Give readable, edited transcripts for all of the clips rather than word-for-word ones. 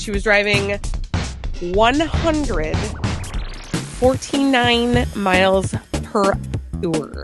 She was driving 149 miles per hour.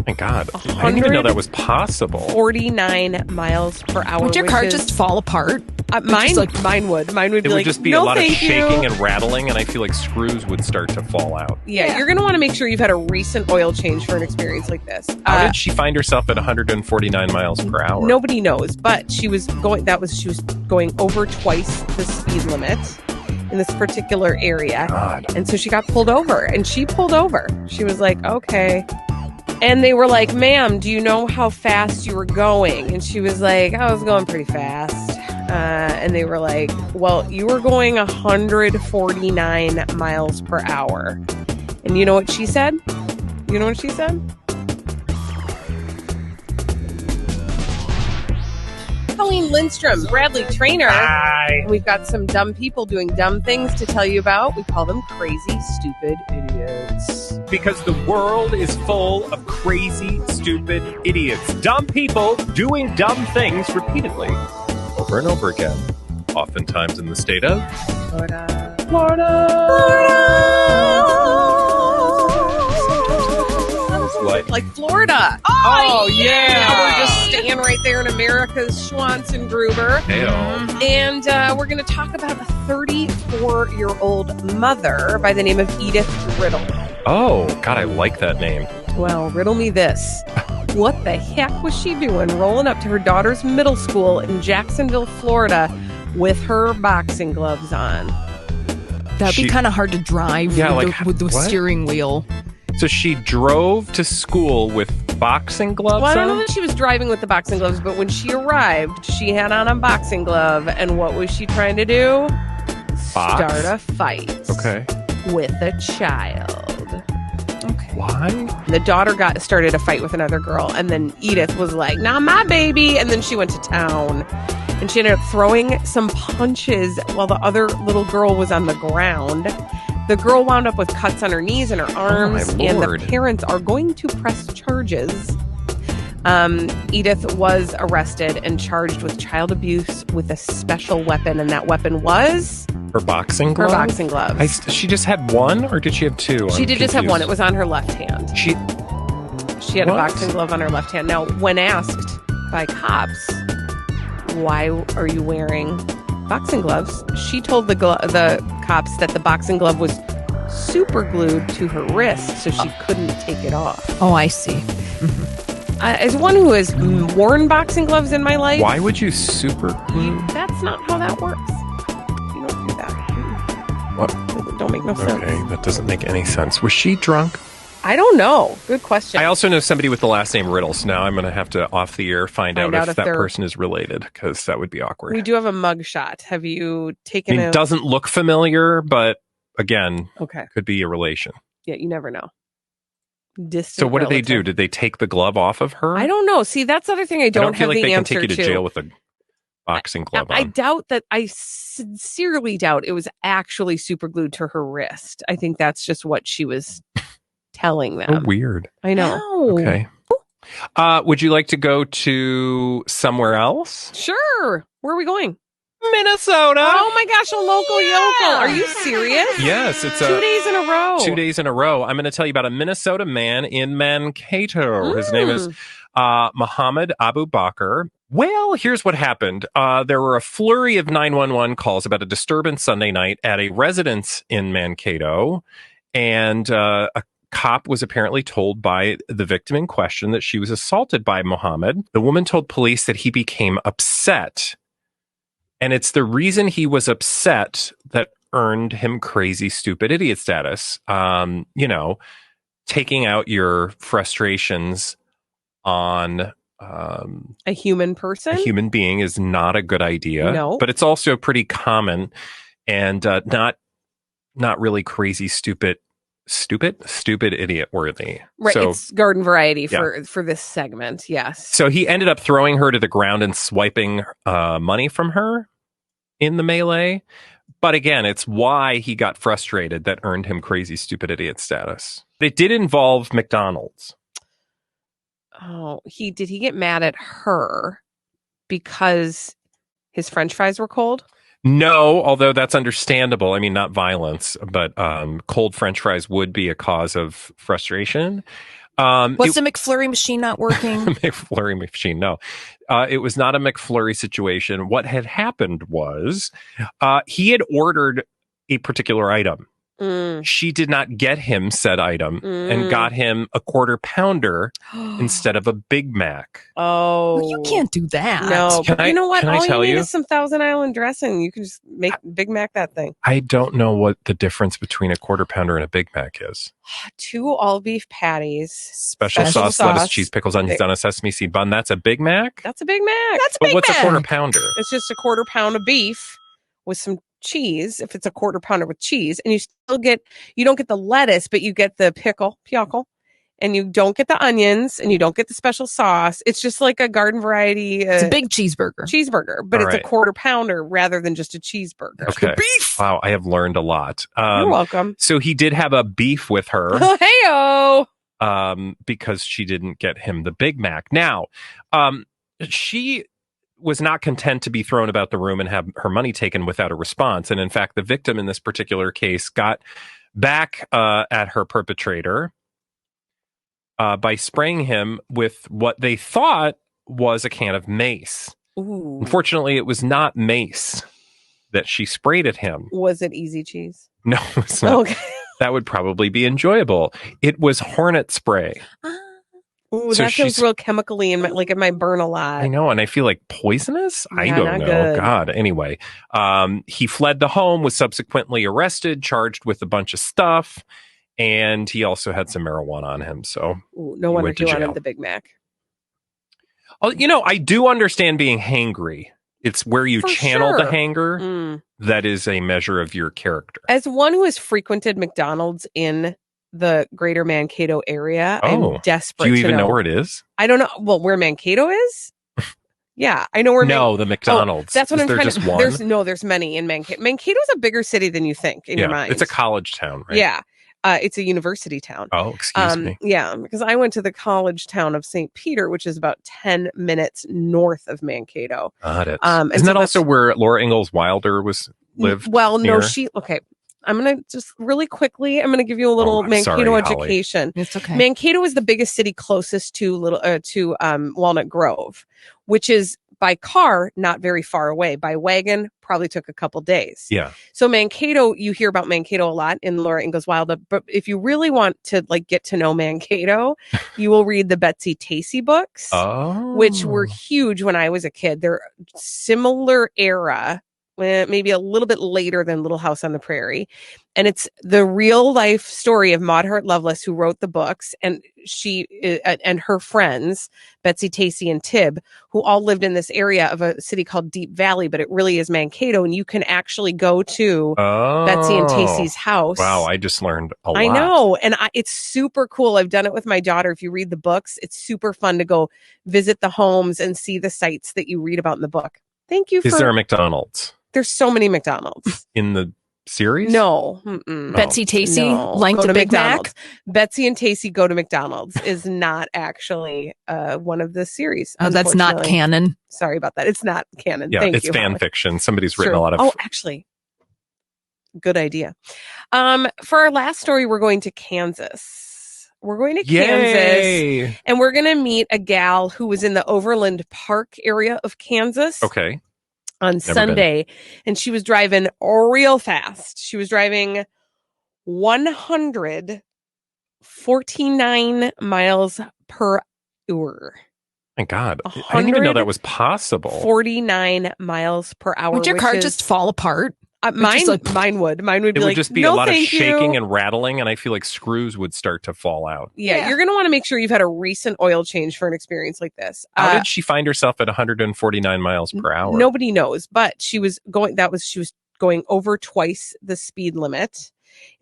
My God, I didn't even know that was possible. 49 miles per hour. Would your car just fall apart? Mine would. Mine would be like, it would just be a lot of shaking and rattling, and I feel like screws would start to fall out. Yeah, you're going to want to make sure you've had a recent oil change for an experience like this. How did she find herself at 149 miles per hour? Nobody knows, but she was going over twice the speed limit in this particular area. God. And so she got pulled over, and she pulled over. She was like, okay. And they were like, ma'am, do you know how fast you were going? And she was like, I was going pretty fast. And they were like, well, you were going 149 miles per hour. And you know what she said? You know what she said? Colleen Lindstrom, Bradley Trainer. Hi. We've got some dumb people doing dumb things to tell you about. We call them crazy, stupid idiots. Because the world is full of crazy, stupid idiots. Dumb people doing dumb things repeatedly. Over and over again. Oftentimes in the state of Florida. Like Florida. Oh, yeah. We're just staying right there in America's Schwanzengruber. Heyo. And we're going to talk about a 34-year-old mother by the name of Edith Riddle. Oh, God, I like that name. Well, riddle me this. What the heck was she doing rolling up to her daughter's middle school in Jacksonville, Florida with her boxing gloves on? That'd be kind of hard to drive with the steering wheel. So she drove to school with boxing gloves on? Well, I don't know that she was driving with the boxing gloves, but when she arrived, she had on a boxing glove. And what was she trying to do? Start a fight. Okay. With a child. Okay. Why? The daughter started a fight with another girl, and then Edith was like, "Not my baby," and then she went to town, and she ended up throwing some punches while the other little girl was on the ground. The girl wound up with cuts on her knees and her arms, and the parents are going to press charges. Edith was arrested and charged with child abuse with a special weapon, and that weapon was her boxing glove. Her boxing glove. She just had one, or did she have two? She did just have one. It was on her left hand. She had a boxing glove on her left hand. Now, when asked by cops, "Why are you wearing boxing gloves?" she told the cops that the boxing glove was super glued to her wrist, so she couldn't take it off. Oh, I see. As one who has worn boxing gloves in my life, why would you super glue? That's not how that works. You don't do that. What? It don't make no sense. Okay, that doesn't make any sense. Was she drunk? I don't know. Good question. I also know somebody with the last name Riddle, so now I'm going to have to, off the air, find out if that person is related, because that would be awkward. We do have a mug shot. Have you taken it doesn't look familiar, but again, okay, could be a relation. Yeah, you never know. Distant so what relative. did they do? Did they take the glove off of her? I don't know. See, that's the other thing I don't feel have like the they answer can take you to jail with a boxing glove on. I doubt that. I sincerely doubt it was actually super glued to her wrist. I think that's just what she was telling them. Oh, weird. I know. Ow. Okay. Would you like to go to somewhere else? Sure. Where are we going? Minnesota. Oh my gosh, a local yokel. Are you serious? Yes, it's 2 days in a row. 2 days in a row. I'm going to tell you about a Minnesota man in Mankato. His name is Muhammad Abu Bakr. Well, here's what happened. There were a flurry of 911 calls about a disturbance Sunday night at a residence in Mankato, and a cop was apparently told by the victim in question that she was assaulted by Muhammad. The woman told police that he became upset. And it's the reason he was upset that earned him crazy, stupid idiot status. Taking out your frustrations on a human person, a human being, is not a good idea. No, but it's also pretty common and not really crazy, stupid idiot worthy. Right. So, it's garden variety for this segment. Yes. So he ended up throwing her to the ground and swiping money from her in the melee. But again, it's why he got frustrated that earned him crazy, stupid idiot status. It did involve McDonald's. Oh, did he get mad at her because his French fries were cold? No, although that's understandable. I mean, not violence, but cold French fries would be a cause of frustration. Was the McFlurry machine not working? McFlurry machine, no. It was not a McFlurry situation. What had happened was he had ordered a particular item. She did not get him said item and got him a quarter pounder instead of a Big Mac. Oh, well, you can't do that. No, but you know what? All you need you? is some Thousand Island dressing. You can just make Big Mac that thing. I don't know what the difference between a quarter pounder and a Big Mac is. 2 all beef patties, special sauce, lettuce, cheese, pickles, onions on a sesame seed bun. That's a Big Mac? That's a Big Mac. But what's a quarter pounder? It's just a quarter pound of beef with some cheese, if it's a quarter pounder with cheese, and you don't get the lettuce, but you get the pickle, and you don't get the onions, and you don't get the special sauce. It's just like a garden variety. It's a big cheeseburger, but it's a quarter pounder rather than just a cheeseburger. Okay. Beef. Wow, I have learned a lot. You're welcome. So he did have a beef with her. Heyo. Because she didn't get him the Big Mac. Now, she was not content to be thrown about the room and have her money taken without a response. And in fact, the victim in this particular case got back at her perpetrator by spraying him with what they thought was a can of mace. Ooh. Unfortunately, it was not mace that she sprayed at him. Was it Easy Cheese? No, it's not. Okay. That would probably be enjoyable. It was hornet spray. Ooh, so that feels real chemically and it might burn a lot. I know, and I feel like poisonous. Yeah, I don't know. Good. God. Anyway, he fled the home, was subsequently arrested, charged with a bunch of stuff, and he also had some marijuana on him. So no wonder he wanted the Big Mac. Oh, I do understand being hangry. It's where you channel the hanger. That is a measure of your character. As one who has frequented McDonald's in the greater Mankato area, I'm desperate to know. Do you even know where it is? I don't know. Well, where Mankato is? Yeah, I know where. The McDonald's. That's what I'm trying to. One? There's many in Mankato. Mankato's a bigger city than you think in your mind. It's a college town, right? Yeah. It's a university town. Oh, excuse me. Yeah, because I went to the college town of St. Peter, which is about 10 minutes north of Mankato. Got it. Isn't that also where Laura Ingalls Wilder lived? Well, no, okay. I'm going to just really quickly, I'm going to give you a little Mankato education. Holly. It's okay. Mankato is the biggest city closest to Walnut Grove, which is by car, not very far away. By wagon, probably took a couple days. Yeah. So Mankato, you hear about Mankato a lot in Laura Ingalls Wilder, but if you really want to get to know Mankato, you will read the Betsy Tacy books, which were huge when I was a kid. They're similar era, maybe a little bit later than Little House on the Prairie. And it's the real life story of Maud Hart Lovelace, who wrote the books, and she and her friends, Betsy Tacy and Tib, who all lived in this area of a city called Deep Valley, but it really is Mankato. And you can actually go to Betsy and Tacy's house. Wow, I just learned a lot. I know. And it's super cool. I've done it with my daughter. If you read the books, it's super fun to go visit the homes and see the sites that you read about in the book. Thank you. Is there a McDonald's? There's so many McDonald's. In the series? No. Betsy Tacy liked a Big Mac? Betsy and Tacy Go to McDonald's is not actually one of the series. Oh, that's not canon. Sorry about that. It's not canon. Yeah, Thank it's you, fan Holly. fiction. Somebody's written a lot of... Oh, actually. Good idea. For our last story, we're going to Kansas. We're going to Kansas. And we're going to meet a gal who was in the Overland Park area of Kansas. Okay. On Sunday, and she was driving real fast. She was driving 149 miles per hour. My God, I didn't even know that was possible. 49 miles per hour. Would your car just fall apart? Mine would. Mine would be like, it would just be a lot of shaking and rattling, and I feel like screws would start to fall out. Yeah. You're going to want to make sure you've had a recent oil change for an experience like this. How did she find herself at 149 miles per hour? Nobody knows, but she was going over twice the speed limit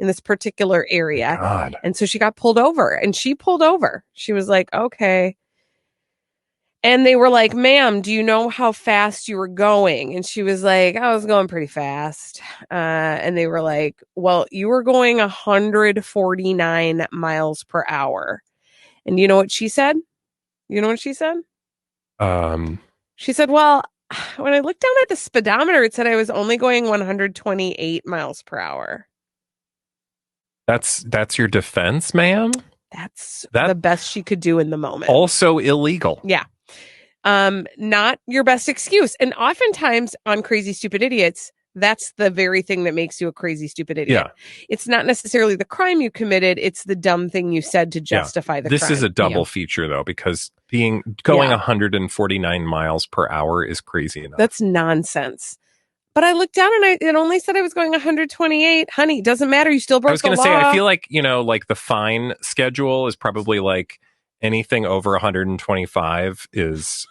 in this particular area. God. And so she got pulled over, and she pulled over. She was like, okay. And they were like, ma'am, do you know how fast you were going? And she was like, I was going pretty fast. And they were like, well, you were going 149 miles per hour. And you know what she said? She said, well, when I looked down at the speedometer, it said I was only going 128 miles per hour. That's your defense, ma'am? That's the best she could do in the moment. Also illegal. Yeah. Not your best excuse. And oftentimes on Crazy Stupid Idiots, that's the very thing that makes you a crazy, stupid idiot. Yeah. It's not necessarily the crime you committed. It's the dumb thing you said to justify the crime. This is a double feature, though, because going 149 miles per hour is crazy enough. That's nonsense. But I looked down and it only said I was going 128. Honey, it doesn't matter. You still broke the law. I was going to say, I feel like, like the fine schedule is probably like anything over 125 is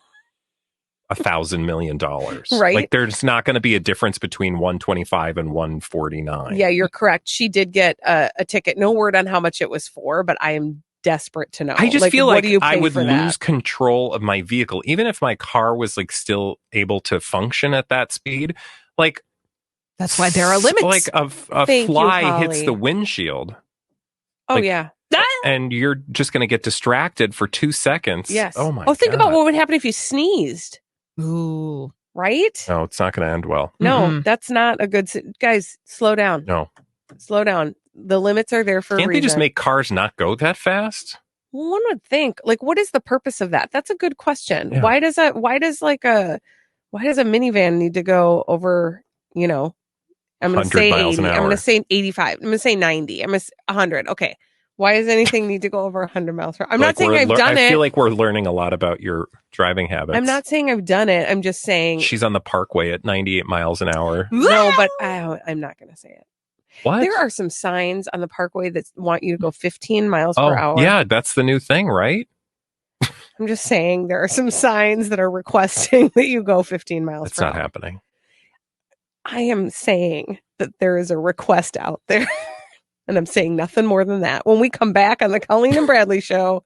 $1,000 million. Right. Like there's not going to be a difference between 125 and 149. Yeah, you're correct. She did get a ticket. No word on how much it was for, but I am desperate to know. I just feel like I would lose control of my vehicle, even if my car was like still able to function at that speed. Like that's why there are limits. Like a fly hits the windshield. Oh, yeah. And you're just going to get distracted for 2 seconds. Yes. Oh, my God. Think about what would happen if you sneezed. Ooh. Right? No, it's not going to end well. No, that's not a good... Guys, slow down. No. Slow down. The limits are there for a reason. Can't they just make cars not go that fast? Well, one would think. Like, what is the purpose of that? That's a good question. Yeah. Why does a minivan need to go over, I'm going to say 80. I'm going to say 85. I'm going to say 90. I'm going to say 100. Okay. Why does anything need to go over 100 miles per hour? I'm not saying I've done it. I feel like we're learning a lot about your driving habits. I'm not saying I've done it. I'm just saying. She's on the parkway at 98 miles an hour. No, but I'm not going to say it. What? There are some signs on the parkway that want you to go 15 miles per hour. Yeah, that's the new thing, right? I'm just saying there are some signs that are requesting that you go 15 miles per hour. It's not happening. I am saying that there is a request out there. And I'm saying nothing more than that. When we come back on the Colleen and Bradley show,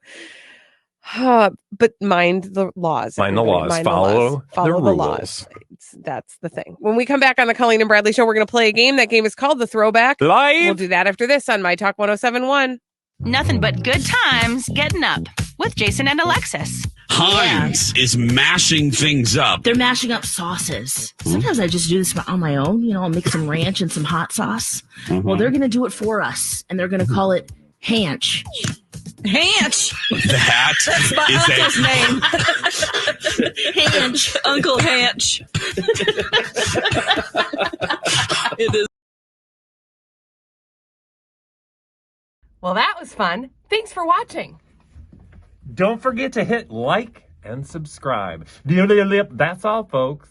but mind the laws. Mind the laws. Follow the rules. Laws. That's the thing. When we come back on the Colleen and Bradley show, we're going to play a game. That game is called The Throwback. Live. We'll do that after this on myTalk 107.1. Nothing but good times getting up with Jason and Alexis. Heinz is mashing things up. They're mashing up sauces. Sometimes I just do this on my own. I'll mix some ranch and some hot sauce. Well, they're going to do it for us, and they're going to call it Hanch. Hanch. That's my uncle's name. Hanch. Uncle Hanch. It is. Well, that was fun. Thanks for watching. Don't forget to hit like and subscribe. That's all, folks.